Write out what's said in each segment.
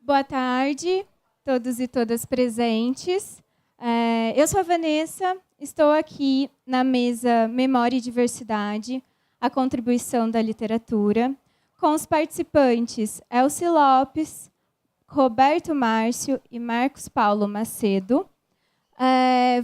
Boa tarde, todos e todas presentes. Eu sou a Vanessa, estou aqui na mesa Memória e Diversidade, a contribuição da literatura, com os participantes Elci Lopes, Roberto Márcio e Marcos Paulo Macedo.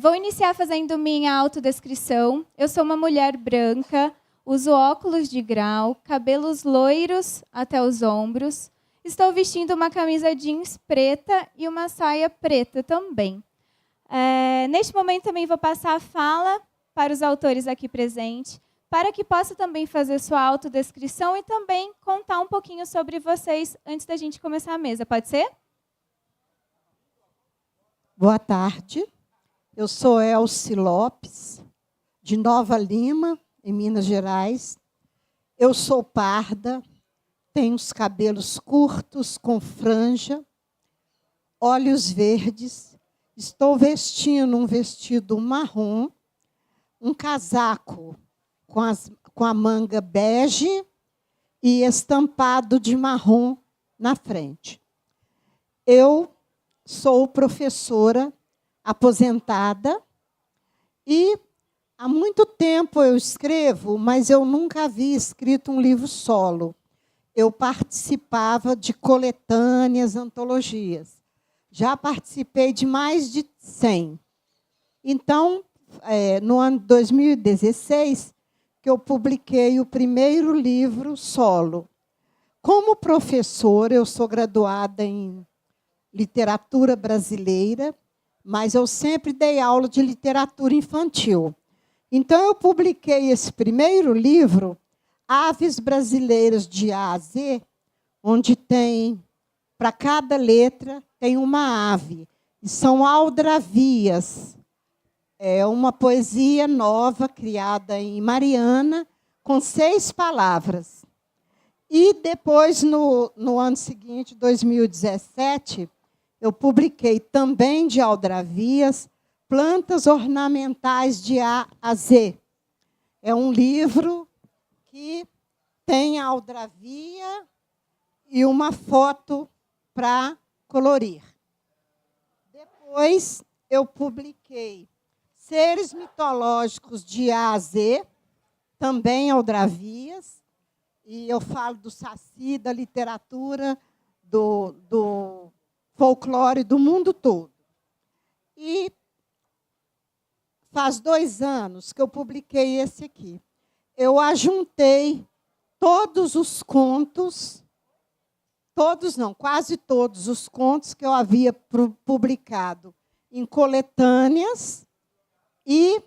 Vou iniciar fazendo minha autodescrição. Eu sou uma mulher branca, uso óculos de grau, cabelos loiros até os ombros. Estou vestindo uma camisa jeans preta e uma saia preta também. Neste momento, também vou passar a fala para os autores aqui presentes, para que possa também fazer sua autodescrição e também contar um pouquinho sobre vocês antes da gente começar a mesa. Pode ser? Boa tarde. Eu sou Elci Lopes, de Nova Lima, em Minas Gerais. Eu sou parda. Tenho os cabelos curtos, com franja, olhos verdes. Estou vestindo um vestido marrom, um casaco com a manga bege e estampado de marrom na frente. Eu sou professora aposentada e há muito tempo eu escrevo, mas eu nunca havia escrito um livro solo. Eu participava de coletâneas, antologias. Já participei de mais de 100. Então, no ano de 2016, que eu publiquei o primeiro livro solo. Como professora, eu sou graduada em literatura brasileira, mas eu sempre dei aula de literatura infantil. Então, eu publiquei esse primeiro livro, Aves Brasileiras de A a Z, onde tem, para cada letra, tem uma ave. E são aldravias. É uma poesia nova, criada em Mariana, com 6 palavras. E depois, no ano seguinte, 2017, eu publiquei também de aldravias, Plantas Ornamentais de A a Z. É um livro que tem a aldravia e uma foto para colorir. Depois, eu publiquei Seres Mitológicos de A a Z, também aldravias, e eu falo do Saci, da literatura, do folclore do mundo todo. E faz 2 anos que eu publiquei esse aqui. Eu ajuntei todos os contos, todos não, quase todos os contos que eu havia publicado em coletâneas e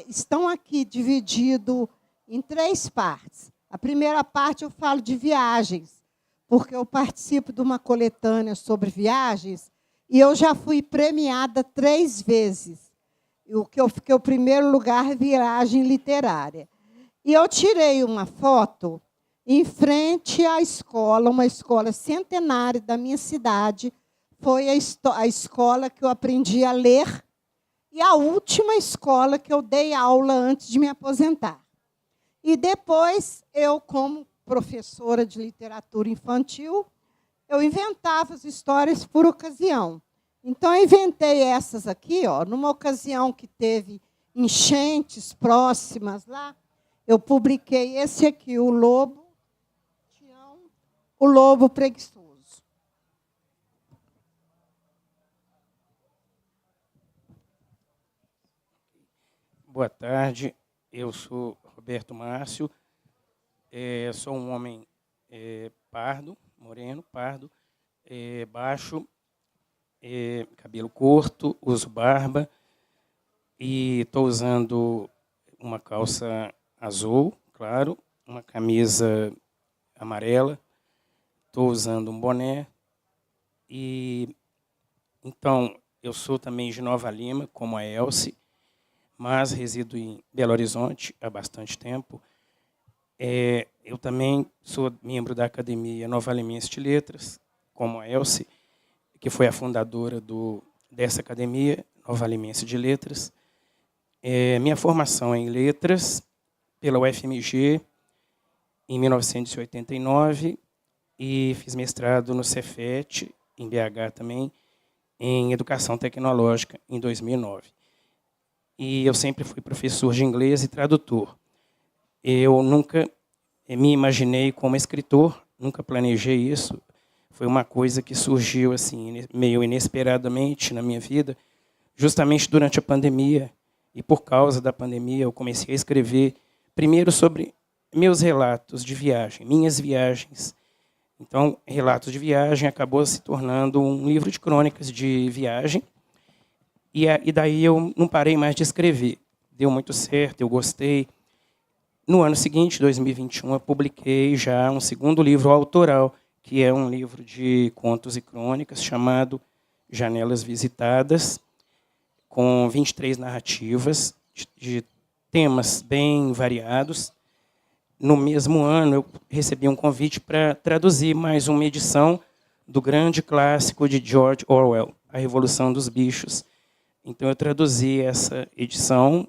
estão aqui divididos em 3 partes. A primeira parte eu falo de viagens, porque eu participo de uma coletânea sobre viagens e eu já fui premiada 3 vezes. O que eu fiquei o primeiro lugar é viagem literária. E eu tirei uma foto em frente à escola, uma escola centenária da minha cidade. Foi a escola que eu aprendi a ler e a última escola que eu dei aula antes de me aposentar. E depois, eu, como professora de literatura infantil, eu inventava as histórias por ocasião. Então, eu inventei essas aqui, numa ocasião que teve enchentes próximas lá, eu publiquei esse aqui, o Lobo Preguiçoso. Boa tarde, eu sou Roberto Márcio, sou um homem pardo, moreno, pardo, baixo, cabelo curto, uso barba e estou usando uma calça azul, claro, uma camisa amarela, estou usando um boné e então eu sou também de Nova Lima, como a Elci, mas resido em Belo Horizonte há bastante tempo. Eu também sou membro da Academia Nova Limense de Letras, como a Elci, que foi a fundadora dessa Academia Nova Limense de Letras. Minha formação é em Letras, pela UFMG, em 1989, e fiz mestrado no Cefet, em BH também, em Educação Tecnológica, em 2009. E eu sempre fui professor de inglês e tradutor. Eu nunca me imaginei como escritor, nunca planejei isso. Foi uma coisa que surgiu assim meio inesperadamente na minha vida, justamente durante a pandemia. E por causa da pandemia eu comecei a escrever primeiro sobre meus relatos de viagem, minhas viagens. Então, Relatos de Viagem acabou se tornando um livro de crônicas de viagem. E daí eu não parei mais de escrever. Deu muito certo, eu gostei. No ano seguinte, 2021, eu publiquei já um segundo livro autoral, que é um livro de contos e crônicas chamado Janelas Visitadas, com 23 narrativas de temas bem variados. No mesmo ano, eu recebi um convite para traduzir mais uma edição do grande clássico de George Orwell, A Revolução dos Bichos. Então, eu traduzi essa edição,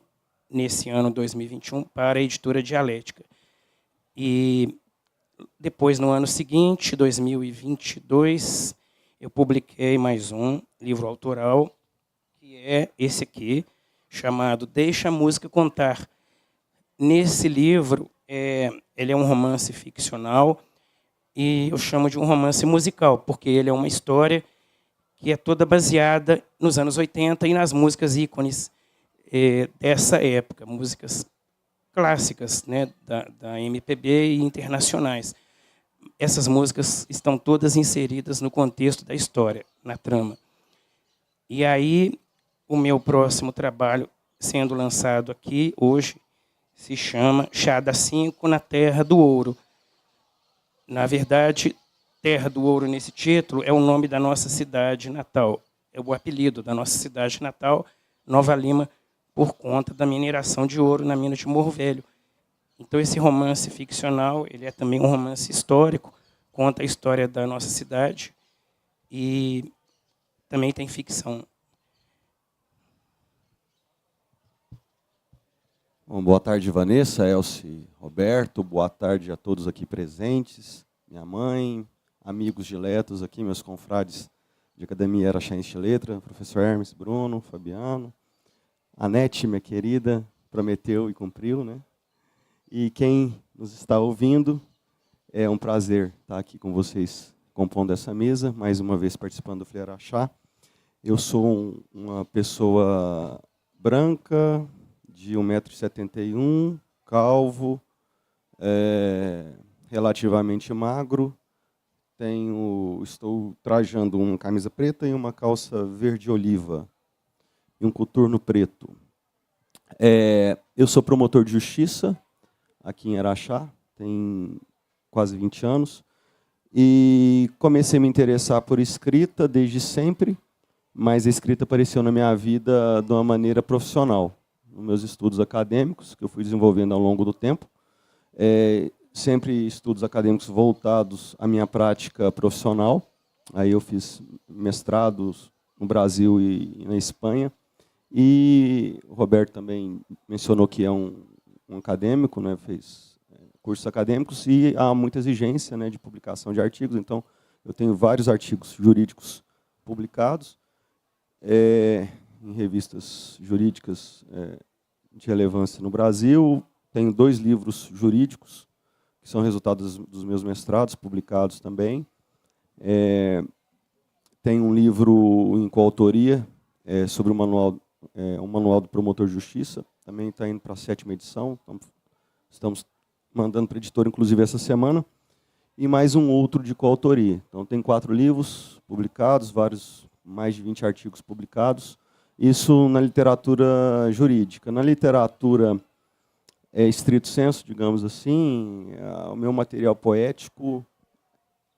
nesse ano 2021, para a editora Dialética. E depois, no ano seguinte, 2022, eu publiquei mais um livro autoral, que é esse aqui, chamado Deixa a Música Contar. Nesse livro, ele é um romance ficcional, e eu chamo de um romance musical, porque ele é uma história que é toda baseada nos anos 80 e nas músicas ícones dessa época, músicas clássicas, né, da MPB e internacionais. Essas músicas estão todas inseridas no contexto da história, na trama. E aí, o meu próximo trabalho, sendo lançado aqui hoje, se chama Chá das 5 na Terra do Ouro. Na verdade, Terra do Ouro, nesse título, é o nome da nossa cidade natal. É o apelido da nossa cidade natal, Nova Lima, por conta da mineração de ouro na mina de Morro Velho. Então, esse romance ficcional, ele é também um romance histórico, conta a história da nossa cidade e também tem ficção. Bom, boa tarde, Vanessa, Elci, Roberto, boa tarde a todos aqui presentes, minha mãe, amigos diletos aqui, meus confrades de Academia Araxaense de Letra, professor Hermes, Bruno, Fabiano, Anete, minha querida, prometeu e cumpriu, né? E quem nos está ouvindo, é um prazer estar aqui com vocês, compondo essa mesa, mais uma vez participando do Flyer Araxá. Eu sou uma pessoa branca, de 1,71 m, calvo, relativamente magro. Estou trajando uma camisa preta e uma calça verde-oliva e um coturno preto. Eu sou promotor de justiça aqui em Araxá, tem quase 20 anos, e comecei a me interessar por escrita desde sempre, mas a escrita apareceu na minha vida de uma maneira profissional. Nos meus estudos acadêmicos, que eu fui desenvolvendo ao longo do tempo, sempre estudos acadêmicos voltados à minha prática profissional. Aí eu fiz mestrados no Brasil e na Espanha. E o Roberto também mencionou que é um acadêmico, né, fez cursos acadêmicos, e há muita exigência, né, de publicação de artigos. Então, eu tenho vários artigos jurídicos publicados, em revistas jurídicas de relevância no Brasil. Tenho 2 livros jurídicos, que são resultados dos meus mestrados, publicados também. Tenho um livro em coautoria sobre um manual do promotor de justiça, também está indo para a 7ª edição, estamos mandando para a editora, inclusive, essa semana, e mais um outro de coautoria. Então, tem 4 livros publicados, mais de 20 artigos publicados, isso na literatura jurídica. Na literatura estrito sensu, digamos assim, o meu material poético,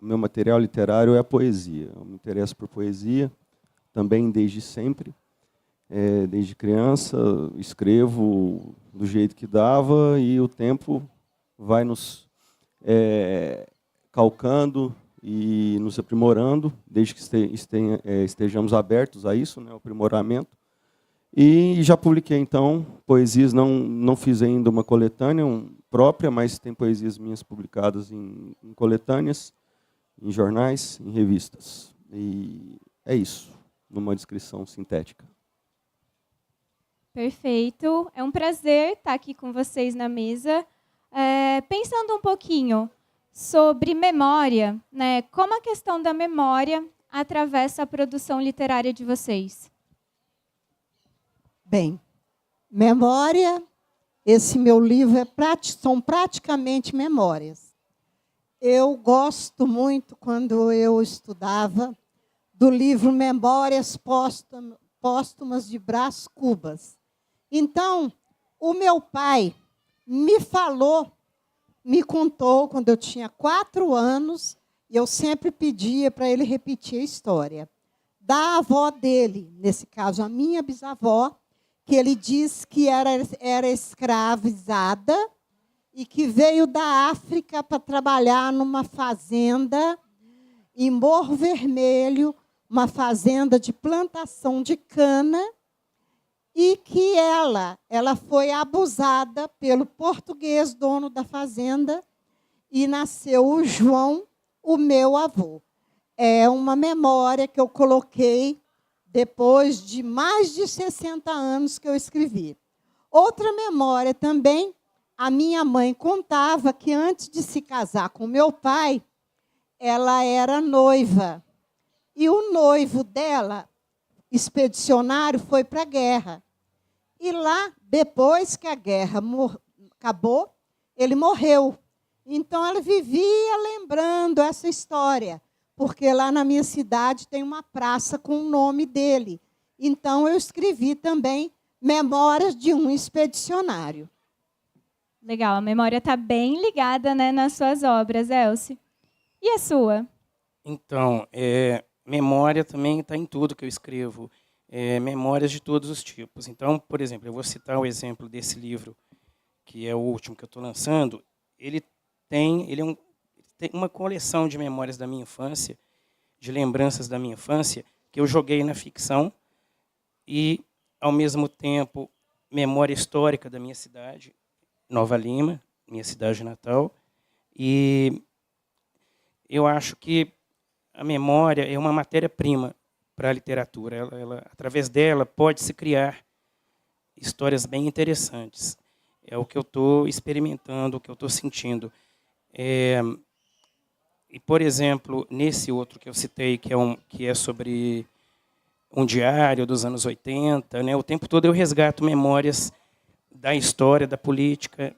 o meu material literário é a poesia. Eu me interesso por poesia, também desde sempre. Desde criança, escrevo do jeito que dava, e o tempo vai nos calcando e nos aprimorando, desde que estejamos abertos a isso, né, o aprimoramento. E já publiquei, então, poesias, não fiz ainda uma coletânea própria, mas tem poesias minhas publicadas em coletâneas, em jornais, em revistas. E é isso, numa descrição sintética. Perfeito. É um prazer estar aqui com vocês na mesa. Pensando um pouquinho sobre memória, né? Como a questão da memória atravessa a produção literária de vocês? Bem, memória, esse meu livro são praticamente memórias. Eu gosto muito, quando eu estudava, do livro Memórias Póstumas de Brás Cubas. Então, o meu pai me contou, quando eu tinha 4 anos, e eu sempre pedia para ele repetir a história da avó dele, nesse caso, a minha bisavó, que ele diz que era escravizada e que veio da África para trabalhar numa fazenda em Morro Vermelho, uma fazenda de plantação de cana, e que ela foi abusada pelo português, dono da fazenda, e nasceu o João, o meu avô. É uma memória que eu coloquei depois de mais de 60 anos que eu escrevi. Outra memória também, a minha mãe contava que antes de se casar com meu pai, ela era noiva. E o noivo dela, expedicionário, foi para a guerra. E lá, depois que a guerra acabou, ele morreu. Então, ela vivia lembrando essa história, porque lá na minha cidade tem uma praça com o nome dele. Então, eu escrevi também Memórias de um Expedicionário. Legal, a memória está bem ligada, né, nas suas obras, Elci. E a sua? Então, memória também está em tudo que eu escrevo. Memórias de todos os tipos. Então, por exemplo, eu vou citar o exemplo desse livro, que é o último que eu estou lançando. Ele tem uma coleção de memórias da minha infância, de lembranças da minha infância, que eu joguei na ficção e, ao mesmo tempo, memória histórica da minha cidade, Nova Lima, minha cidade natal. E eu acho que a memória é uma matéria-prima para a literatura. Ela, através dela, pode-se criar histórias bem interessantes. É o que eu estou experimentando, o que eu estou sentindo. E, por exemplo, nesse outro que eu citei, que é sobre um diário dos anos 80, né, o tempo todo eu resgato memórias da história, da política,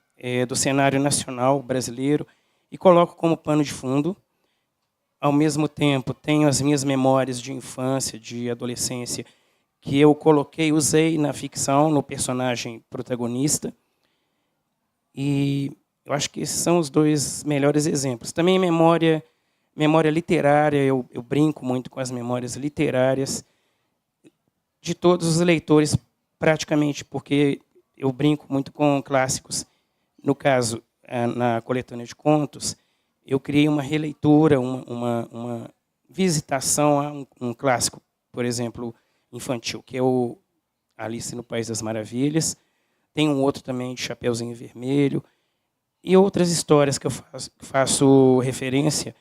do cenário nacional brasileiro, e coloco como pano de fundo. Ao mesmo tempo, tenho as minhas memórias de infância, de adolescência, que eu usei na ficção, no personagem protagonista. E eu acho que esses são os 2 melhores exemplos. Também memória literária, eu brinco muito com as memórias literárias de todos os leitores, praticamente, porque eu brinco muito com clássicos. No caso, na coletânea de contos, eu criei uma releitura, uma visitação a um clássico, por exemplo, infantil, que é o Alice no País das Maravilhas. Tem um outro também de Chapeuzinho Vermelho, e outras histórias que eu faço referência.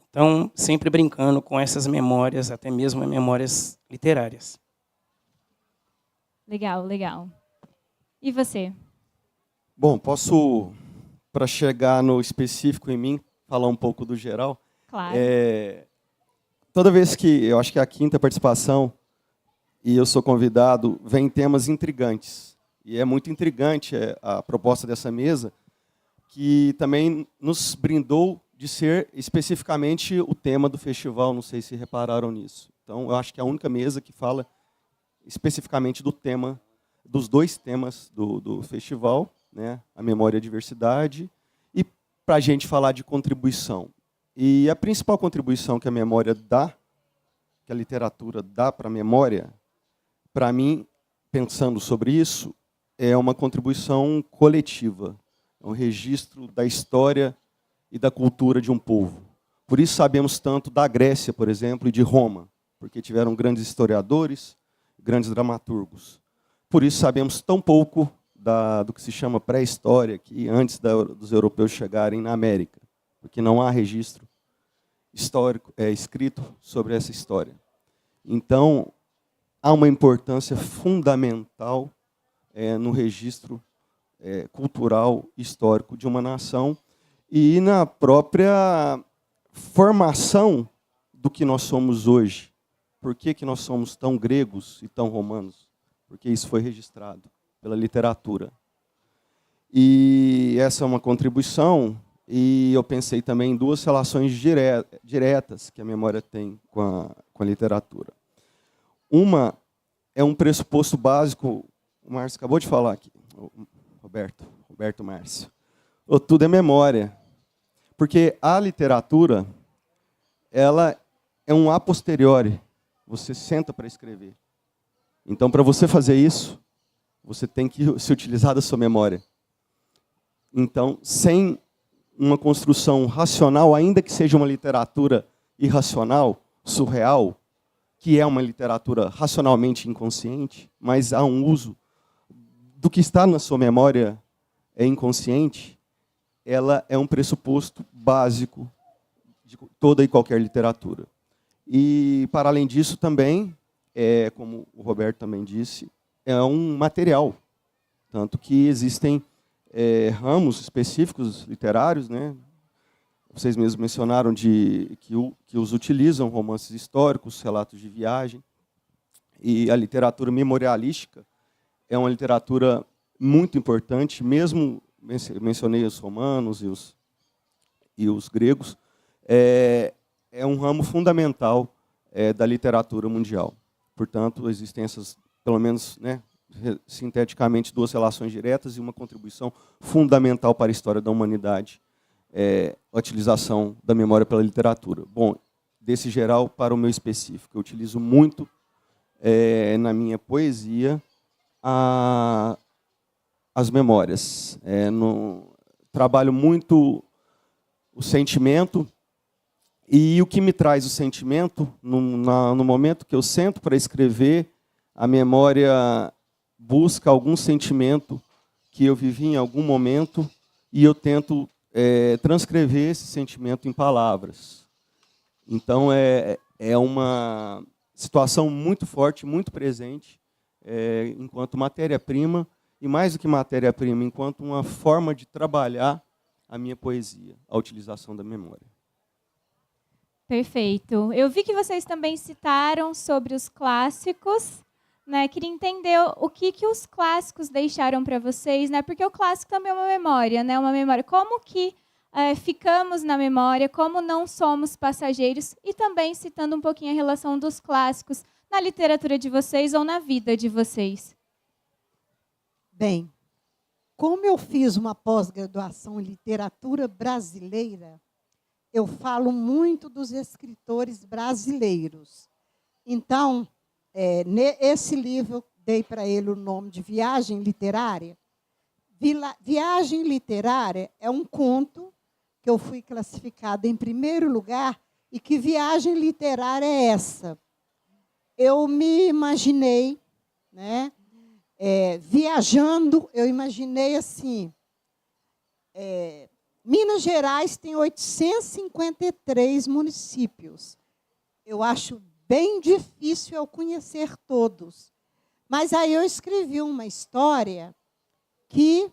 Então, sempre brincando com essas memórias, até mesmo memórias literárias. Legal, legal. E você? Bom, posso, para chegar no específico em mim, falar um pouco do geral? Claro. Toda vez que, eu acho que é a 5ª participação, e eu sou convidado, vem temas intrigantes. E é muito intrigante a proposta dessa mesa, que também nos brindou de ser especificamente o tema do festival, não sei se repararam nisso. Então, eu acho que é a única mesa que fala especificamente do tema, dos 2 temas do festival, né? A memória e a diversidade, e para a gente falar de contribuição. E a principal contribuição que a memória dá, que a literatura dá para a memória, para mim, pensando sobre isso, é uma contribuição coletiva, é um registro da história e da cultura de um povo. Por isso sabemos tanto da Grécia, por exemplo, e de Roma, porque tiveram grandes historiadores, grandes dramaturgos. Por isso sabemos tão pouco do que se chama pré-história, que antes dos europeus chegarem na América, porque não há registro. histórico escrito sobre essa história. Então, há uma importância fundamental no registro cultural histórico de uma nação e na própria formação do que nós somos hoje. Por que nós somos tão gregos e tão romanos? Porque isso foi registrado pela literatura. E essa é uma contribuição, e eu pensei também em duas relações diretas que a memória tem com a literatura. Uma é um pressuposto básico, o Márcio acabou de falar aqui, Roberto Márcio. Tudo é memória. Porque a literatura, ela é um a posteriori. Você senta para escrever. Então, para você fazer isso, você tem que se utilizar da sua memória. Então, sem uma construção racional, ainda que seja uma literatura irracional, surreal, que é uma literatura racionalmente inconsciente, mas há um uso do que está na sua memória inconsciente, ela é um pressuposto básico de toda e qualquer literatura. E, para além disso, também, como o Roberto também disse, é um material. Tanto que existem ramos específicos literários, né? Vocês mesmos mencionaram que os utilizam, romances históricos, relatos de viagem. E a literatura memorialística é uma literatura muito importante, mesmo, mencionei os romanos e os gregos, é um ramo fundamental da literatura mundial. Portanto, existem essas, pelo menos, né, sinteticamente, duas relações diretas e uma contribuição fundamental para a história da humanidade, a utilização da memória pela literatura. Bom, desse geral para o meu específico, eu utilizo muito na minha poesia as memórias. Trabalho muito o sentimento, e o que me traz o sentimento, no momento que eu sento para escrever, a memória busca algum sentimento que eu vivi em algum momento e eu tento transcrever esse sentimento em palavras. Então, é uma situação muito forte, muito presente, enquanto matéria-prima, e mais do que matéria-prima, enquanto uma forma de trabalhar a minha poesia, a utilização da memória. Perfeito. Eu vi que vocês também citaram sobre os clássicos, né? Queria entender o que os clássicos deixaram para vocês, né? Porque o clássico também é uma memória, né? Uma memória. Como que ficamos na memória, como não somos passageiros, e também citando um pouquinho a relação dos clássicos na literatura de vocês ou na vida de vocês. Bem, como eu fiz uma pós-graduação em literatura brasileira, eu falo muito dos escritores brasileiros. Então, esse livro, eu dei para ele o nome de Viagem Literária. Viagem Literária é um conto que eu fui classificada em primeiro lugar, e que viagem literária é essa? Eu me imaginei, né, viajando, eu imaginei assim, Minas Gerais tem 853 municípios. Eu acho bem difícil eu conhecer todos. Mas aí eu escrevi uma história que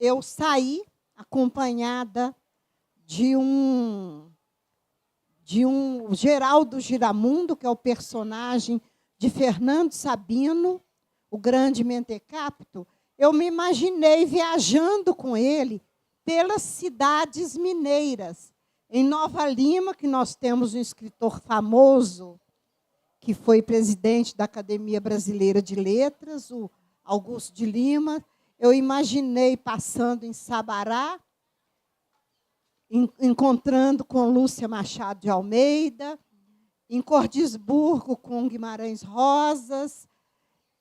eu saí acompanhada de um Geraldo Giramundo, que é o personagem de Fernando Sabino, o grande mentecapto. Eu me imaginei viajando com ele pelas cidades mineiras. Em Nova Lima, que nós temos um escritor famoso, que foi presidente da Academia Brasileira de Letras, o Augusto de Lima. Eu imaginei passando em Sabará, encontrando com Lúcia Machado de Almeida, em Cordisburgo com Guimarães Rosas,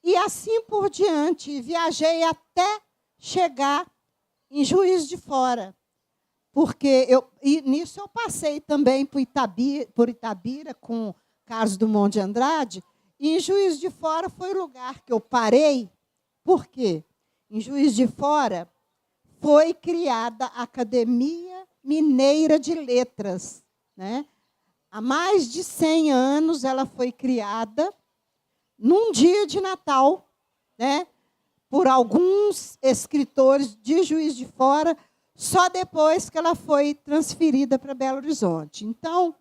e assim por diante. Viajei até chegar em Juiz de Fora, porque nisso eu passei também por Itabira com Carlos Drummond de Andrade, e em Juiz de Fora foi o lugar que eu parei. Por quê? Em Juiz de Fora foi criada a Academia Mineira de Letras, né? há mais de 100 anos, ela foi criada num dia de Natal, né, por alguns escritores de Juiz de Fora, só depois que ela foi transferida para Belo Horizonte. Então,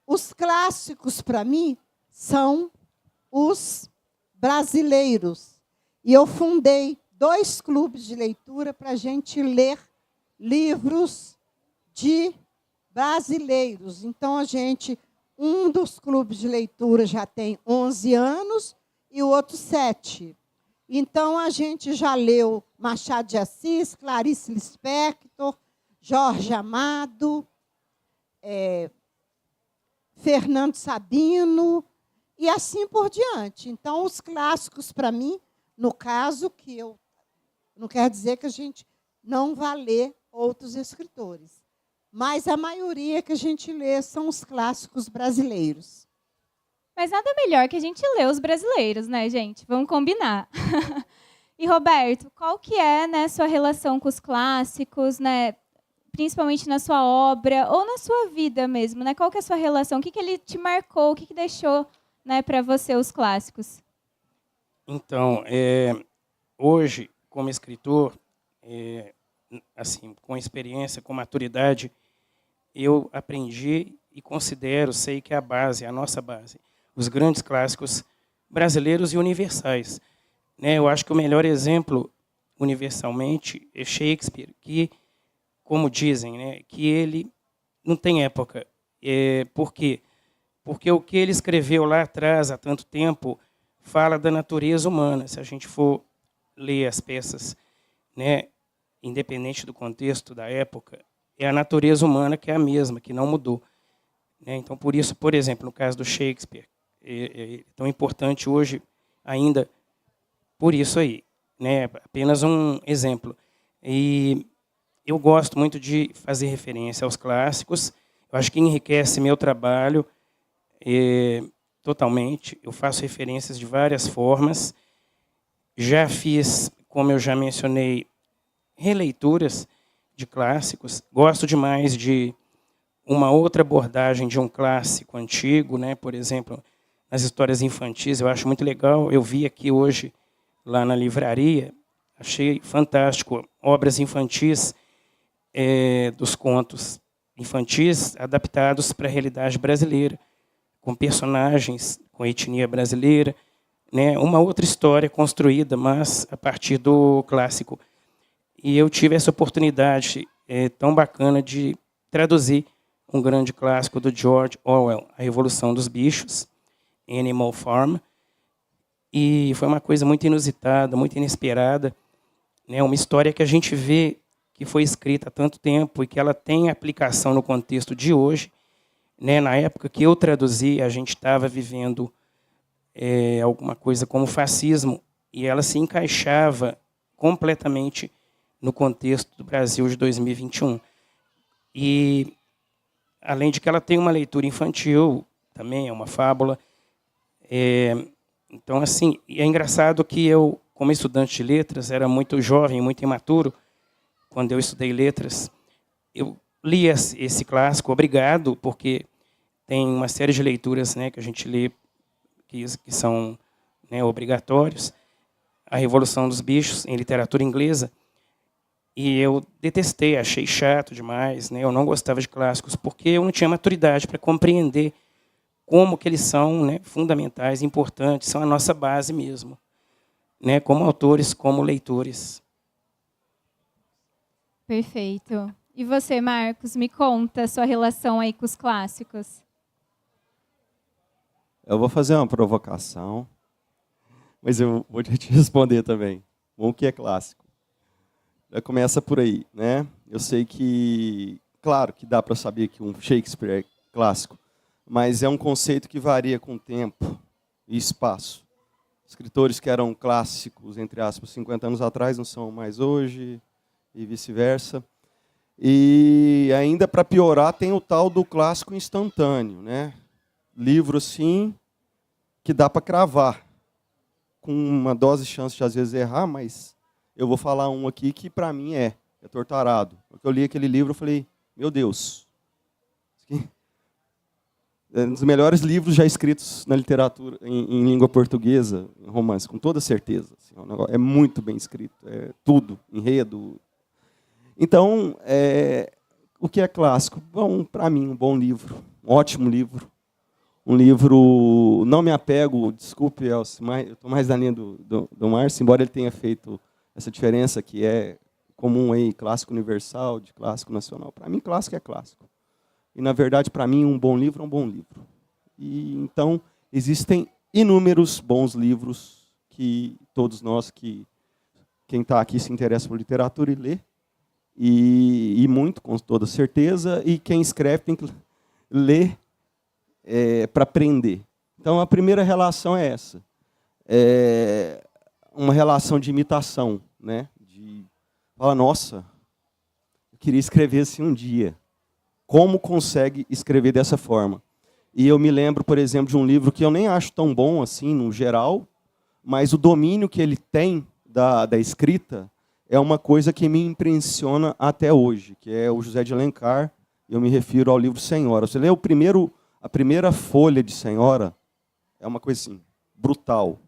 os clássicos, para mim, são os brasileiros. E eu fundei 2 clubes de leitura para a gente ler livros de brasileiros. Então, um dos clubes de leitura já tem 11 anos e o outro 7. Então, a gente já leu Machado de Assis, Clarice Lispector, Jorge Amado, Fernando Sabino, e assim por diante. Então, os clássicos, para mim, no caso, que eu não quer dizer que a gente não vá ler outros escritores, mas a maioria que a gente lê são os clássicos brasileiros. Mas nada melhor que a gente ler os brasileiros, né, gente? Vamos combinar. E, Roberto, qual que é, né, sua relação com os clássicos, né, principalmente na sua obra ou na sua vida mesmo, né? Qual que é a sua relação? O que ele te marcou? O que deixou, né, para você os clássicos? Então, hoje, como escritor, assim, com experiência, com maturidade, eu aprendi e considero, sei que é a base, a nossa base, os grandes clássicos brasileiros e universais. Né? Eu acho que o melhor exemplo, universalmente, é Shakespeare, que, como dizem, né, que ele não tem época. Por quê? Porque o que ele escreveu lá atrás, há tanto tempo, fala da natureza humana. Se a gente for ler as peças, né, independente do contexto da época, é a natureza humana que é a mesma, que não mudou. Né? Então, por isso, por exemplo, no caso do Shakespeare, é tão importante hoje ainda por isso aí. Né? Apenas um exemplo. E eu gosto muito de fazer referência aos clássicos. Eu acho que enriquece meu trabalho totalmente. Eu faço referências de várias formas. Já fiz, como eu já mencionei, releituras de clássicos. Gosto demais de uma outra abordagem de um clássico antigo, né? Por exemplo, nas histórias infantis, eu acho muito legal. Eu vi aqui hoje, lá na livraria, achei fantástico, obras infantis dos contos infantis adaptados para a realidade brasileira, com personagens com etnia brasileira, né? Uma outra história construída, mas a partir do clássico. E eu tive essa oportunidade tão bacana de traduzir um grande clássico do George Orwell, A Revolução dos Bichos, Animal Farm. E foi uma coisa muito inusitada, muito inesperada. Né? Uma história que a gente vê que foi escrita há tanto tempo e que ela tem aplicação no contexto de hoje. Né? Na época que eu traduzi, a gente estava vivendo alguma coisa como fascismo, e ela se encaixava completamente no contexto do Brasil de 2021. E, além de que ela tem uma leitura infantil, também é uma fábula. Então, assim, é engraçado que eu, como estudante de letras, era muito jovem, muito imaturo, quando eu estudei letras. Eu li esse clássico, obrigado, porque tem uma série de leituras, né, que a gente lê que são, né, obrigatórios. A Revolução dos Bichos, em literatura inglesa. E eu detestei, achei chato demais, né? Eu não gostava de clássicos, porque eu não tinha maturidade para compreender como que eles são, né, fundamentais, importantes, são a nossa base mesmo, né, como autores, como leitores. Perfeito. E você, Marcos, me conta a sua relação aí com os clássicos. Eu vou fazer uma provocação, mas eu vou te responder também. O que é clássico? Começa por aí, né? Eu sei que, claro, que dá para saber que um Shakespeare é clássico, mas é um conceito que varia com o tempo e espaço. Escritores que eram clássicos, entre aspas, 50 anos atrás, não são mais hoje, e vice-versa. E ainda, para piorar, tem o tal do clássico instantâneo, né? Livro, assim, que dá para cravar, com uma dose de chance de, às vezes, errar, mas eu vou falar um aqui que, para mim, é Torturado. Porque eu li aquele livro e falei, meu Deus, um dos melhores livros já escritos na literatura em língua portuguesa, em romance, com toda certeza. Assim, é muito bem escrito, é tudo, enredo. Então, o que é clássico? Bom, para mim, um bom livro, um ótimo livro. Um livro, não me apego, desculpe, Elcio, eu estou mais na linha do Márcio, embora ele tenha feito essa diferença que é comum aí, clássico universal, de clássico nacional. Para mim, clássico é clássico. E, na verdade, para mim, um bom livro é um bom livro. E, então, existem inúmeros bons livros que todos nós, quem está aqui se interessa por literatura e lê, e muito, com toda certeza, e quem escreve tem que ler para aprender. Então, a primeira relação é essa. Uma relação de imitação, né? De falar, nossa, eu queria escrever assim um dia. Como consegue escrever dessa forma? E eu me lembro, por exemplo, de um livro que eu nem acho tão bom assim, no geral, mas o domínio que ele tem da escrita é uma coisa que me impressiona até hoje, que é o José de Alencar. Eu me refiro ao livro Senhora. Você lê a primeira folha de Senhora, é uma coisa assim, brutal.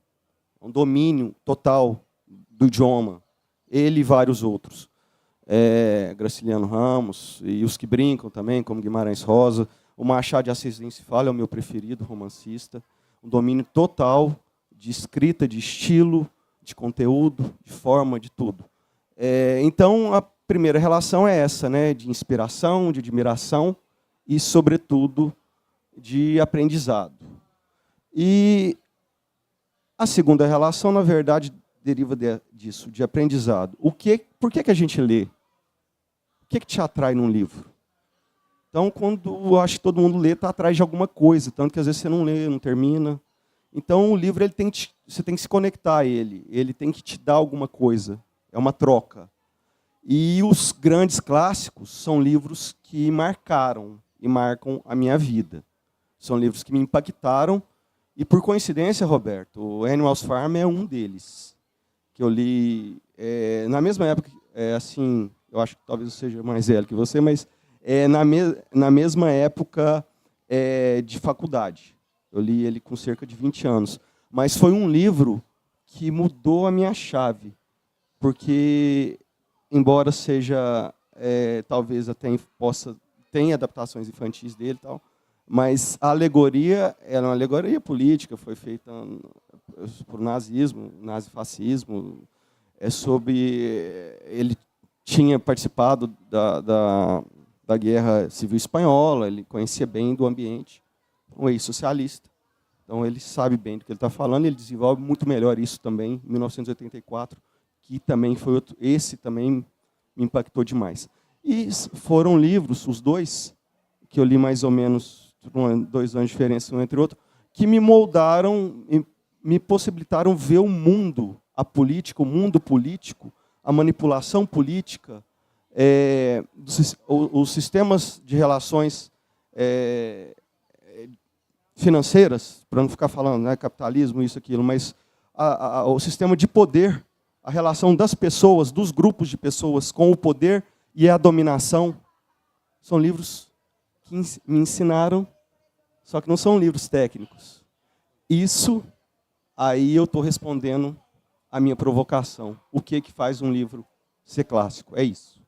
Um domínio total do idioma. Ele e vários outros. Graciliano Ramos, e os que brincam também, como Guimarães Rosa. O Machado de Assis nem se fala, é o meu preferido, romancista. Um domínio total de escrita, de estilo, de conteúdo, de forma, de tudo. Então, a primeira relação é essa, né, de inspiração, de admiração e, sobretudo, de aprendizado. E a segunda relação, na verdade, deriva disso, de aprendizado. Por que a gente lê? O que te atrai num livro? Então, quando eu acho que todo mundo lê, está atrás de alguma coisa, tanto que às vezes você não lê, não termina. Então, o livro você tem que se conectar a ele tem que te dar alguma coisa, é uma troca. E os grandes clássicos são livros que marcaram e marcam a minha vida. São livros que me impactaram, e por coincidência, Roberto, o Animals Farm é um deles, que eu li na mesma época, assim, eu acho que talvez eu seja mais velho que você, mas na mesma época de faculdade. Eu li ele com cerca de 20 anos. Mas foi um livro que mudou a minha chave, porque, embora seja, talvez até tenha adaptações infantis dele e tal, mas a alegoria era uma alegoria política, foi feita por nazismo, nazifascismo, ele tinha participado da Guerra Civil Espanhola, ele conhecia bem do ambiente, um ex-socialista, então ele sabe bem do que ele está falando, e ele desenvolve muito melhor isso também, em 1984, que também foi esse também me impactou demais. E foram livros, os dois, que eu li mais ou menos 2 anos de diferença um entre outro, que me moldaram, me possibilitaram ver o mundo, a política, o mundo político, a manipulação política, os sistemas de relações financeiras, para não ficar falando, né, capitalismo, isso, aquilo, mas o sistema de poder, a relação das pessoas, dos grupos de pessoas com o poder e a dominação, são livros que me ensinaram, só que não são livros técnicos. Isso, aí eu estou respondendo a minha provocação. O que faz um livro ser clássico? É isso.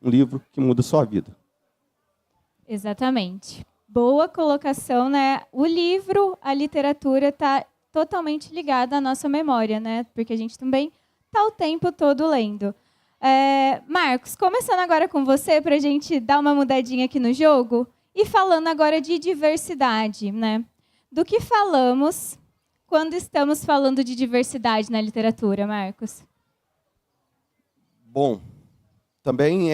Um livro que muda a sua vida. Exatamente. Boa colocação, né? O livro, a literatura está totalmente ligada à nossa memória, né? Porque a gente também está o tempo todo lendo. Marcos, começando agora com você, para a gente dar uma mudadinha aqui no jogo, e falando agora de diversidade, né? Do que falamos quando estamos falando de diversidade na literatura, Marcos? Bom, também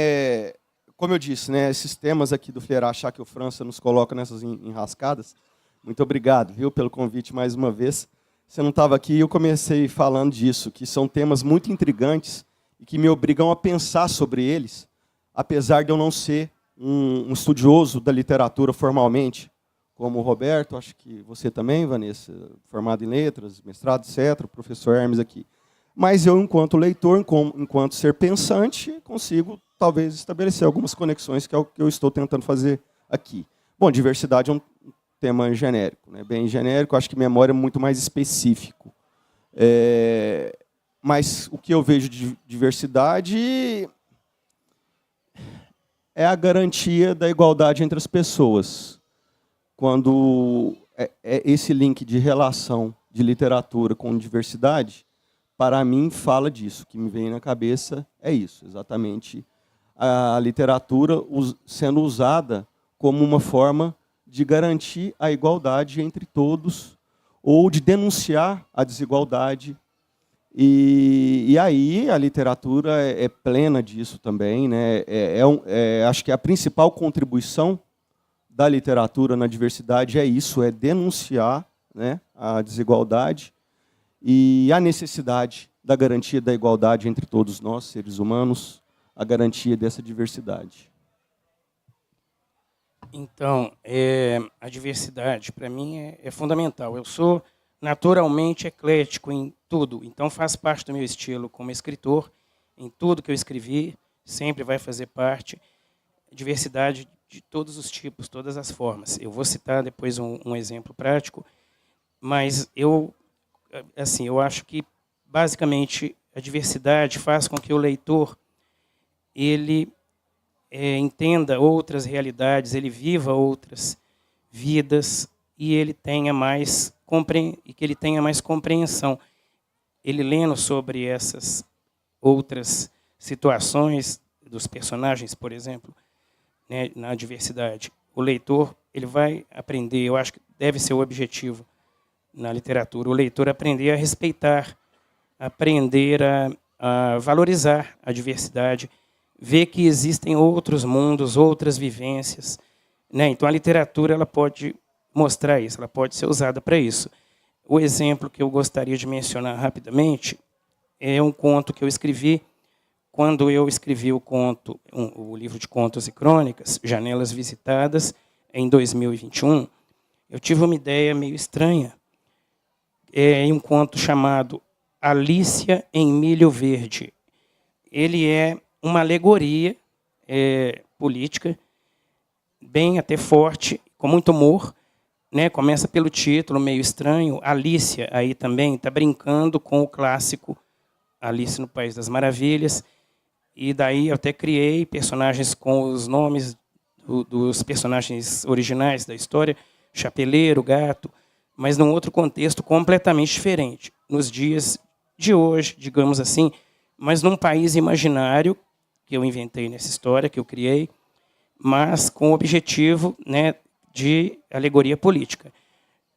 como eu disse, né, esses temas aqui do Fleira Achar que o França nos coloca nessas enrascadas. Muito obrigado, viu, pelo convite mais uma vez. Você não estava aqui e eu comecei falando disso, que são temas muito intrigantes e que me obrigam a pensar sobre eles, apesar de eu não ser um estudioso da literatura formalmente, como o Roberto, acho que você também, Vanessa, formado em letras, mestrado, etc., o professor Hermes aqui. Mas eu, enquanto leitor, enquanto ser pensante, consigo, talvez, estabelecer algumas conexões, que é o que eu estou tentando fazer aqui. Bom, diversidade é um tema genérico, né? Bem genérico, acho que memória é muito mais específico. Mas o que eu vejo de diversidade é a garantia da igualdade entre as pessoas. Quando esse link de relação de literatura com diversidade, para mim, fala disso. O que me vem na cabeça é isso, exatamente. A literatura sendo usada como uma forma de garantir a igualdade entre todos ou de denunciar a desigualdade. E aí a literatura é plena disso também, né? Acho que a principal contribuição da literatura na diversidade é isso, é denunciar, né, a desigualdade e a necessidade da garantia da igualdade entre todos nós, seres humanos, a garantia dessa diversidade. Então, a diversidade, para mim, é fundamental. Eu sou naturalmente eclético em tudo, então faz parte do meu estilo como escritor, em tudo que eu escrevi, sempre vai fazer parte. Diversidade de todos os tipos, todas as formas. Eu vou citar depois um exemplo prático, mas eu acho que, basicamente, a diversidade faz com que o leitor ele entenda outras realidades, ele viva outras vidas e ele tenha mais compreensão. Ele lendo sobre essas outras situações dos personagens, por exemplo, né, na diversidade, o leitor ele vai aprender, eu acho que deve ser o objetivo na literatura, o leitor aprender a respeitar, aprender a valorizar a diversidade, ver que existem outros mundos, outras vivências, né? Então a literatura ela pode mostrar isso, ela pode ser usada para isso. O exemplo que eu gostaria de mencionar rapidamente é um conto que eu escrevi quando eu escrevi o livro de contos e crônicas, Janelas Visitadas, em 2021. Eu tive uma ideia meio estranha, em um conto chamado Alicia em Milho Verde. Ele é uma alegoria política, bem até forte, com muito humor, né? Começa pelo título, meio estranho. Alicia aí também está brincando com o clássico Alice no País das Maravilhas. E daí eu até criei personagens com os nomes dos personagens originais da história, Chapeleiro, Gato, mas num outro contexto completamente diferente. Nos dias de hoje, digamos assim, mas num país imaginário que eu inventei nessa história, que eu criei, mas com o objetivo, né, de alegoria política.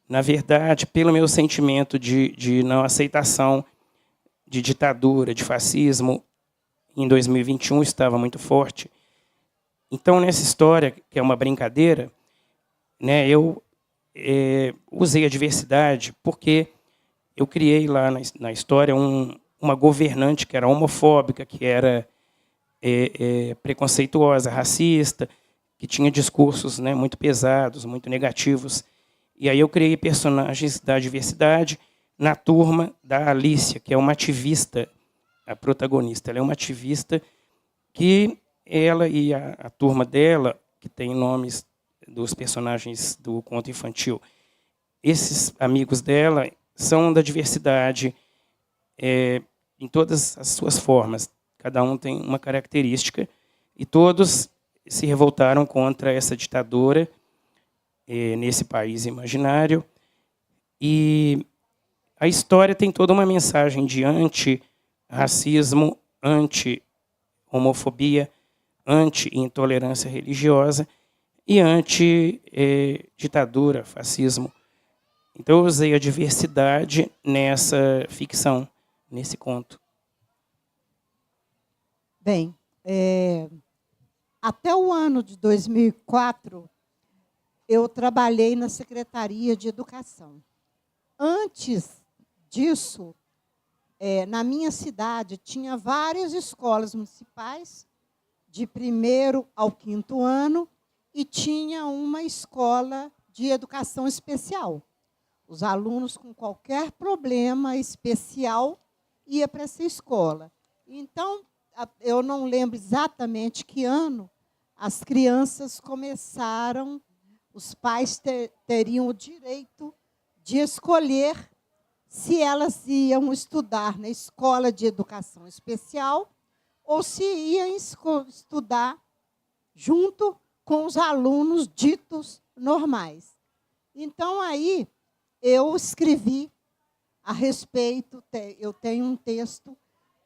Na verdade, pelo meu sentimento de não aceitação de ditadura, de fascismo, em 2021 estava muito forte. Então, nessa história, que é uma brincadeira, né, eu usei a diversidade porque eu criei lá na história uma governante que era homofóbica, que era preconceituosa, racista, que tinha discursos, né, muito pesados, muito negativos. E aí eu criei personagens da diversidade na turma da Alicia, que é uma ativista, a protagonista. Ela é uma ativista que ela e a turma dela, que tem nomes dos personagens do conto infantil, esses amigos dela são da diversidade em todas as suas formas. Cada um tem uma característica e todos se revoltaram contra essa ditadura nesse país imaginário. E a história tem toda uma mensagem de anti-racismo, anti-homofobia, anti-intolerância religiosa e anti-ditadura, fascismo. Então eu usei a diversidade nessa ficção, nesse conto. Bem, até o ano de 2004, eu trabalhei na Secretaria de Educação. Antes disso, na minha cidade, tinha várias escolas municipais, de 1º ao 5º ano, e tinha uma escola de educação especial. Os alunos com qualquer problema especial iam para essa escola. Então, eu não lembro exatamente que ano as crianças começaram os pais teriam o direito de escolher se elas iam estudar na escola de educação especial ou se iam estudar junto com os alunos ditos normais. Então, aí, eu escrevi a respeito, eu tenho um texto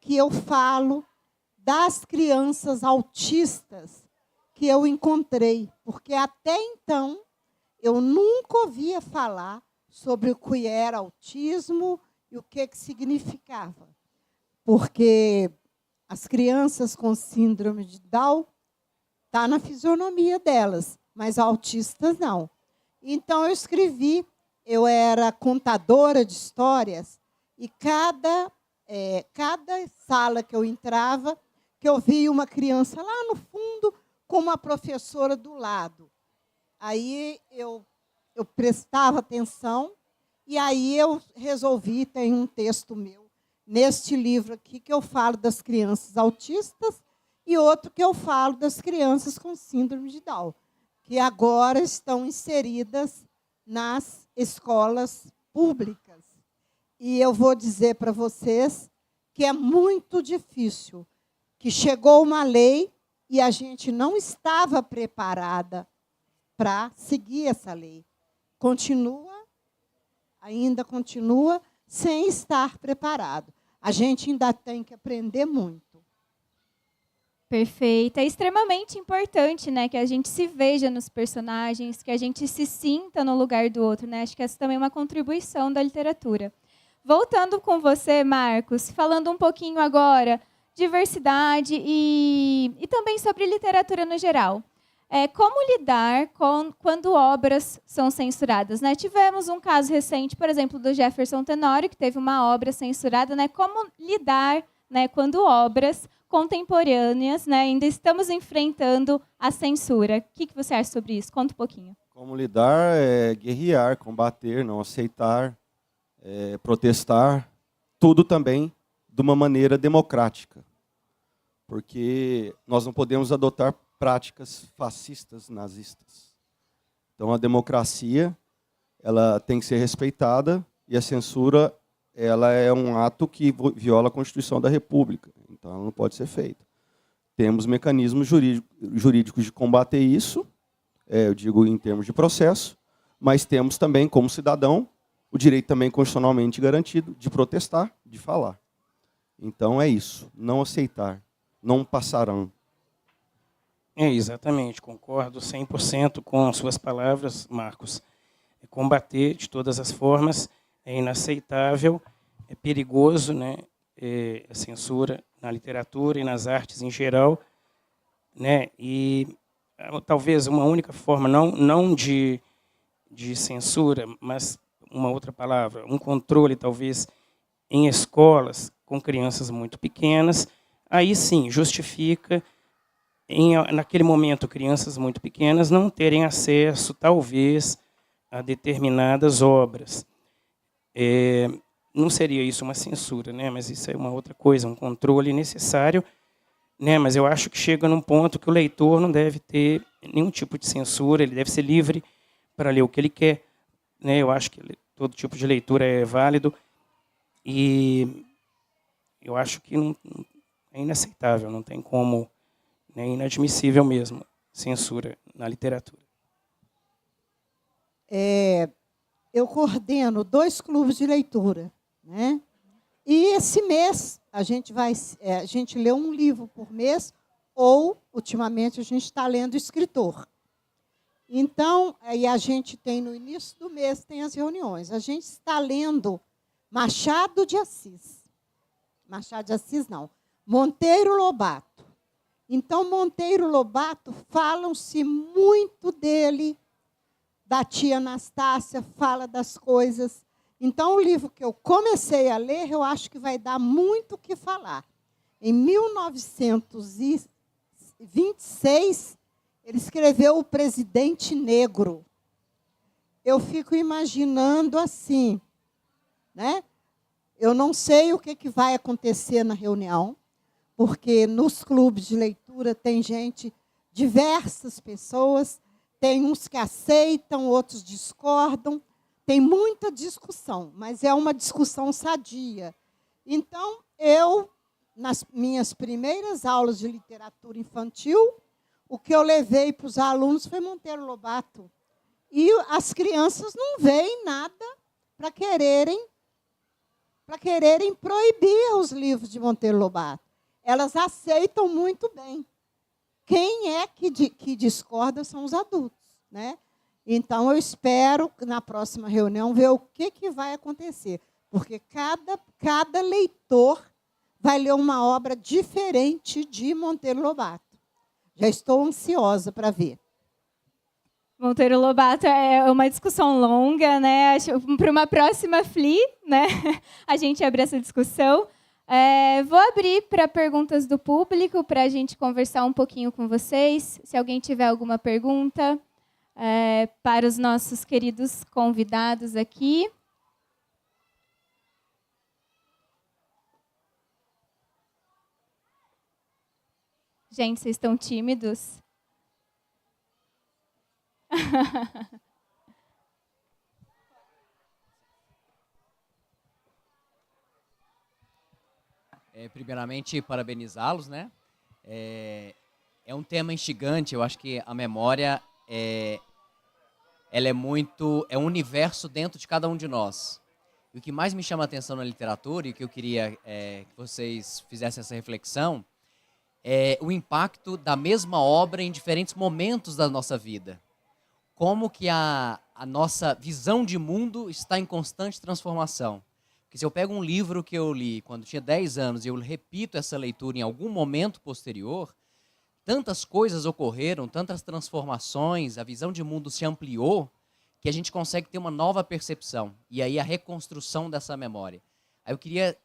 que eu falo das crianças autistas que eu encontrei, porque até então eu nunca ouvia falar sobre o que era autismo e o que significava. Porque as crianças com síndrome de Down está na fisionomia delas, mas autistas não. Então, eu escrevi, eu era contadora de histórias, e cada sala que eu entrava, que eu via uma criança lá no fundo, com uma professora do lado. Aí eu prestava atenção, e aí eu resolvi, tem um texto meu, neste livro aqui, que eu falo das crianças autistas, e outro que eu falo das crianças com síndrome de Down, que agora estão inseridas nas escolas públicas. E eu vou dizer para vocês que é muito difícil, que chegou uma lei e a gente não estava preparada para seguir essa lei. Ainda continua sem estar preparado. A gente ainda tem que aprender muito. Perfeito. É extremamente importante, né, que a gente se veja nos personagens, que a gente se sinta no lugar do outro, né? Acho que essa também é uma contribuição da literatura. Voltando com você, Marcos, falando um pouquinho agora de diversidade e também sobre literatura no geral. Como lidar quando obras são censuradas, né? Tivemos um caso recente, por exemplo, do Jefferson Tenório, que teve uma obra censurada, né? Como lidar, né, quando obras contemporâneas, né, ainda estamos enfrentando a censura. O que você acha sobre isso? Conta um pouquinho. Como lidar é guerrear, combater, não aceitar, protestar, tudo também de uma maneira democrática. Porque nós não podemos adotar práticas fascistas, nazistas. Então, a democracia ela tem que ser respeitada e a censura ela é um ato que viola a Constituição da República. Então, ela não pode ser feita. Temos mecanismos jurídicos de combater isso, eu digo em termos de processo, mas temos também, como cidadão, o direito também constitucionalmente garantido de protestar, de falar. Então, é isso. Não aceitar. Não passarão. Exatamente, concordo 100% com suas palavras, Marcos. Combater de todas as formas é inaceitável, é perigoso, né? A censura na literatura e nas artes em geral, né? E talvez uma única forma, não de censura, mas uma outra palavra, um controle talvez em escolas com crianças muito pequenas, aí sim justifica naquele momento crianças muito pequenas não terem acesso talvez a determinadas obras. Não seria isso uma censura, né? Mas isso é uma outra coisa, um controle necessário, né? Mas eu acho que chega num ponto que o leitor não deve ter nenhum tipo de censura, ele deve ser livre para ler o que ele quer, né? Eu acho que todo tipo de leitura é válido e eu acho que é inaceitável, não tem como, é inadmissível mesmo censura na literatura. Eu coordeno 2 clubes de leitura, né? E esse mês a gente lê um livro por mês, ou ultimamente a gente está lendo escritor. Então, aí a gente tem no início do mês tem as reuniões. A gente está lendo Machado de Assis. Machado de Assis não, Monteiro Lobato. Então, Monteiro Lobato, falam-se muito dele, da tia Anastácia, fala das coisas. Então, o livro que eu comecei a ler, eu acho que vai dar muito o que falar. Em 1926, ele escreveu O Presidente Negro. Eu fico imaginando assim, né? Eu não sei o que vai acontecer na reunião, porque nos clubes de leitura tem diversas pessoas Tem uns que aceitam, outros discordam. Tem muita discussão, mas é uma discussão sadia. Então, eu, nas minhas primeiras aulas de literatura infantil, o que eu levei para os alunos foi Monteiro Lobato. E as crianças não veem nada para quererem proibir os livros de Monteiro Lobato. Elas aceitam muito bem. Quem é que discorda são os adultos, né? Então, eu espero, na próxima reunião, ver o que vai acontecer. Porque cada leitor vai ler uma obra diferente de Monteiro Lobato. Já estou ansiosa para ver. Monteiro Lobato é uma discussão longa, né? Para uma próxima FLI, né? A gente abre essa discussão. Vou abrir para perguntas do público, para a gente conversar um pouquinho com vocês. Se alguém tiver alguma pergunta para os nossos queridos convidados aqui. Gente, vocês estão tímidos? Primeiramente, parabenizá-los, né? É um tema instigante. Eu acho que a memória ela é um universo dentro de cada um de nós. E o que mais me chama a atenção na literatura, e que eu queria que vocês fizessem essa reflexão, é o impacto da mesma obra em diferentes momentos da nossa vida. Como que a nossa visão de mundo está em constante transformação. Porque se eu pego um livro que eu li quando tinha 10 anos e eu repito essa leitura em algum momento posterior, tantas coisas ocorreram, tantas transformações, a visão de mundo se ampliou, que a gente consegue ter uma nova percepção. E aí a reconstrução dessa memória. Aí eu queria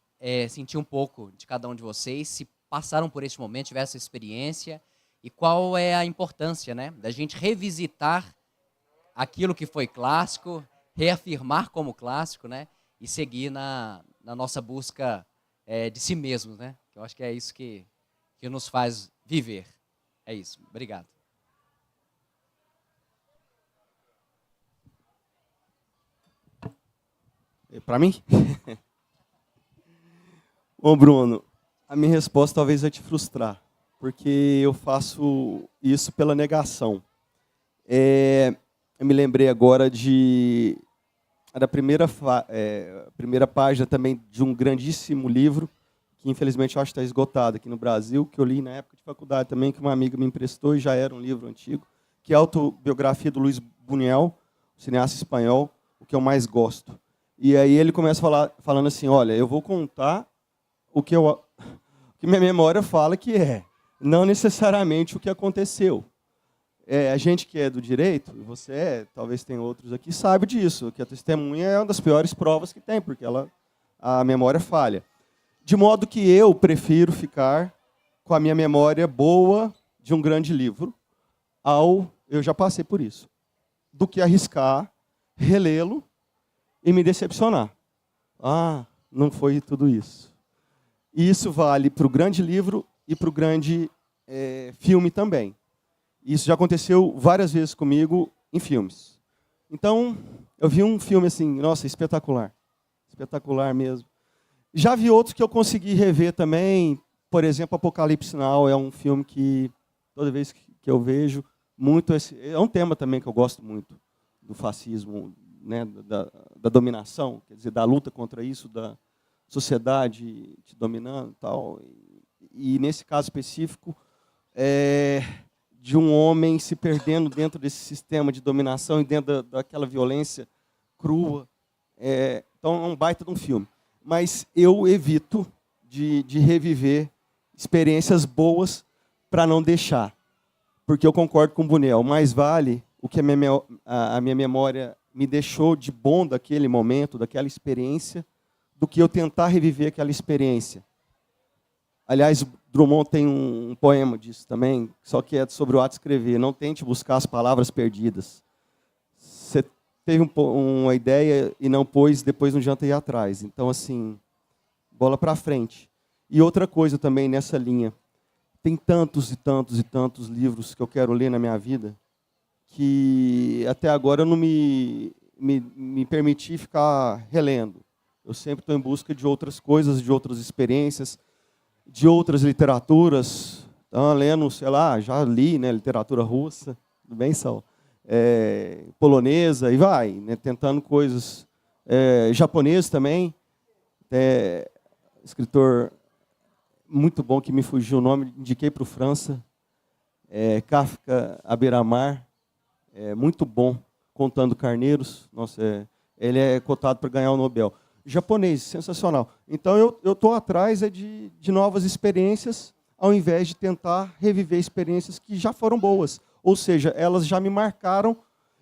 sentir um pouco de cada um de vocês, se passaram por esse momento, tiveram essa experiência, e qual é a importância, né, da gente revisitar aquilo que foi clássico, reafirmar como clássico, né, e seguir na nossa busca de si mesmos, né? Eu acho que é isso que nos faz viver. É isso. Obrigado. Para mim? Bom, Bruno, a minha resposta talvez vai te frustrar, porque eu faço isso pela negação. Eu me lembrei agora da primeira página também de um grandíssimo livro, que infelizmente eu acho que está esgotado aqui no Brasil, que eu li na época de faculdade também, que uma amiga me emprestou, e já era um livro antigo, que é a autobiografia do Luis Buñuel, cineasta espanhol, o que eu mais gosto. E aí ele começa falando assim, olha, eu vou contar o que minha memória fala que não necessariamente o que aconteceu. A gente que é do direito, e você talvez tenha outros aqui, sabe disso, que a testemunha é uma das piores provas que tem, porque a memória falha. De modo que eu prefiro ficar com a minha memória boa de um grande livro, eu já passei por isso, do que arriscar, relê-lo e me decepcionar. Não foi tudo isso. E isso vale para o grande livro e para o grande filme também. Isso já aconteceu várias vezes comigo em filmes. Então, eu vi um filme assim, nossa, espetacular. Espetacular mesmo. Já vi outros que eu consegui rever também. Por exemplo, Apocalipse Now é um filme que, toda vez que eu vejo, é um tema também que eu gosto muito, do fascismo, né, da dominação, quer dizer, da luta contra isso, da sociedade te dominando e tal. E nesse caso específico, de um homem se perdendo dentro desse sistema de dominação e dentro daquela violência crua. Então, é um baita de um filme. Mas eu evito de reviver experiências boas para não deixar. Porque eu concordo com o Buñuel. Mais vale o que a minha memória me deixou de bom daquele momento, daquela experiência, do que eu tentar reviver aquela experiência. Aliás, Drummond tem um poema disso também, só que é sobre o ato de escrever. Não tente buscar as palavras perdidas. Você teve uma ideia e não pôs, depois não adianta ir atrás. Então, assim, bola para frente. E outra coisa também nessa linha. Tem tantos e tantos e tantos livros que eu quero ler na minha vida que até agora eu não me permiti ficar relendo. Eu sempre estou em busca de outras coisas, de outras experiências, de outras literaturas. Então, lendo, sei lá, já li, né, literatura russa, tudo bem, Sal? Polonesa, e vai, né, tentando coisas. Japonês também. Escritor muito bom, que me fugiu o nome, indiquei para o França. Kafka, à beira-mar. Muito bom, Contando Carneiros. Nossa, ele é cotado para ganhar o Nobel. Japonês, sensacional. Então, eu estou atrás de novas experiências, ao invés de tentar reviver experiências que já foram boas. Ou seja, elas já me marcaram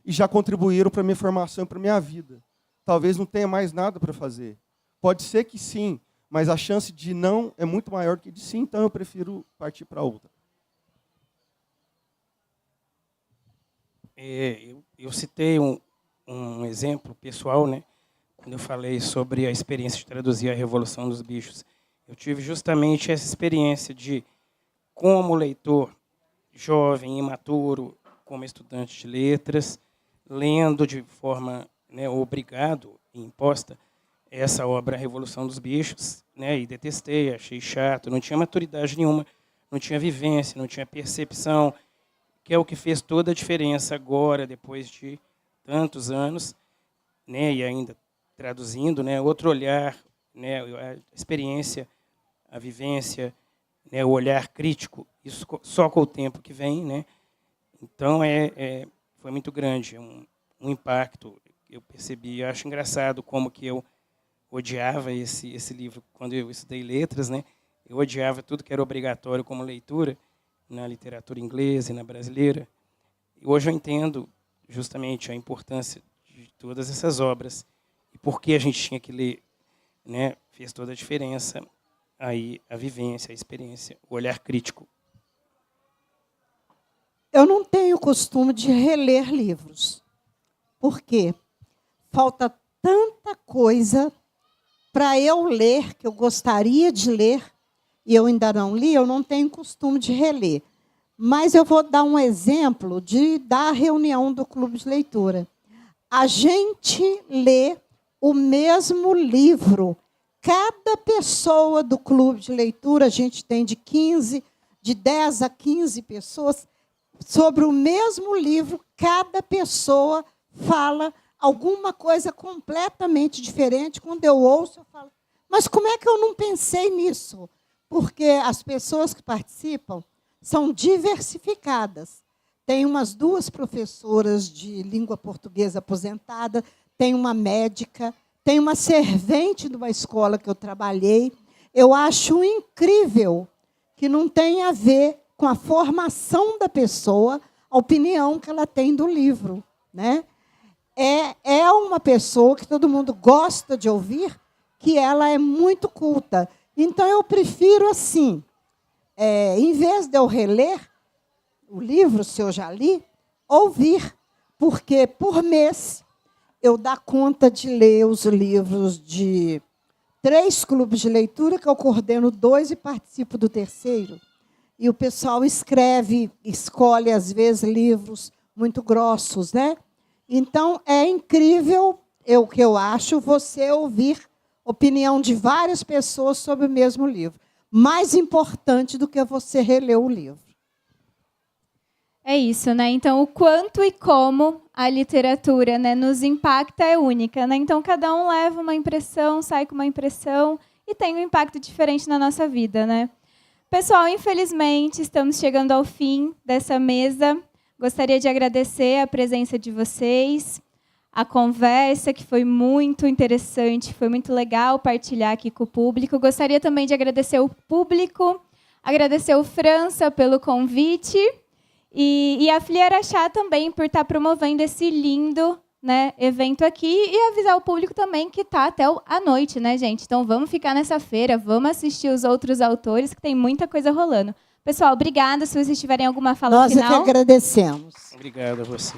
e já contribuíram para a minha formação e para a minha vida. Talvez não tenha mais nada para fazer. Pode ser que sim, mas a chance de não é muito maior que de sim, então eu prefiro partir para outra. Eu citei um exemplo pessoal, né? Quando eu falei sobre a experiência de traduzir A Revolução dos Bichos. Eu tive justamente essa experiência de, como leitor jovem, imaturo, como estudante de letras, lendo de forma, né, obrigado e imposta essa obra A Revolução dos Bichos, né, e detestei, achei chato, não tinha maturidade nenhuma, não tinha vivência, não tinha percepção, que é o que fez toda a diferença agora, depois de tantos anos, né, e ainda traduzindo, né, outro olhar, né, a experiência, a vivência, né, o olhar crítico, isso só com o tempo que vem, né? Então foi muito grande, um impacto. Eu percebi, eu acho engraçado como que eu odiava esse livro quando eu estudei letras, né? Eu odiava tudo que era obrigatório como leitura na literatura inglesa e na brasileira. E hoje eu entendo justamente a importância de todas essas obras e por que a gente tinha que ler, né? Fez toda a diferença aí a vivência, a experiência, o olhar crítico. Eu não tenho costume de reler livros. Por quê? Falta tanta coisa para eu ler, que eu gostaria de ler, e eu ainda não li, eu não tenho costume de reler. Mas eu vou dar um exemplo da reunião do Clube de Leitura. A gente lê o mesmo livro. Cada pessoa do Clube de Leitura, a gente tem de 10 a 15 pessoas, sobre o mesmo livro, cada pessoa fala alguma coisa completamente diferente. Quando eu ouço, eu falo, mas como é que eu não pensei nisso? Porque as pessoas que participam são diversificadas. Tem umas 2 professoras de língua portuguesa aposentada, tem uma médica, tem uma servente de uma escola que eu trabalhei. Eu acho incrível que não tem a ver com a formação da pessoa, a opinião que ela tem do livro, né? É uma pessoa que todo mundo gosta de ouvir, que ela é muito culta. Então, eu prefiro assim, em vez de eu reler o livro, se eu já li, ouvir, porque por mês eu dou conta de ler os livros de 3 clubes de leitura, que eu coordeno 2 e participo do 3º. E o pessoal escolhe, às vezes, livros muito grossos, né? Então, é incrível, o que eu acho, você ouvir opinião de várias pessoas sobre o mesmo livro. Mais importante do que você reler o livro. É isso, né? Então, o quanto e como a literatura, né, nos impacta é única, né? Então, cada um leva uma impressão, sai com uma impressão e tem um impacto diferente na nossa vida, né? Pessoal, infelizmente, estamos chegando ao fim dessa mesa. Gostaria de agradecer a presença de vocês, a conversa, que foi muito interessante, foi muito legal partilhar aqui com o público. Gostaria também de agradecer o público, agradecer o França pelo convite e a Filière Araxá também por estar promovendo esse lindo, né, evento aqui e avisar o público também que está até a noite, né, gente? Então, vamos ficar nessa feira, vamos assistir os outros autores, que tem muita coisa rolando. Pessoal, obrigada. Se vocês tiverem alguma fala final... Nós é que agradecemos. Obrigado a você.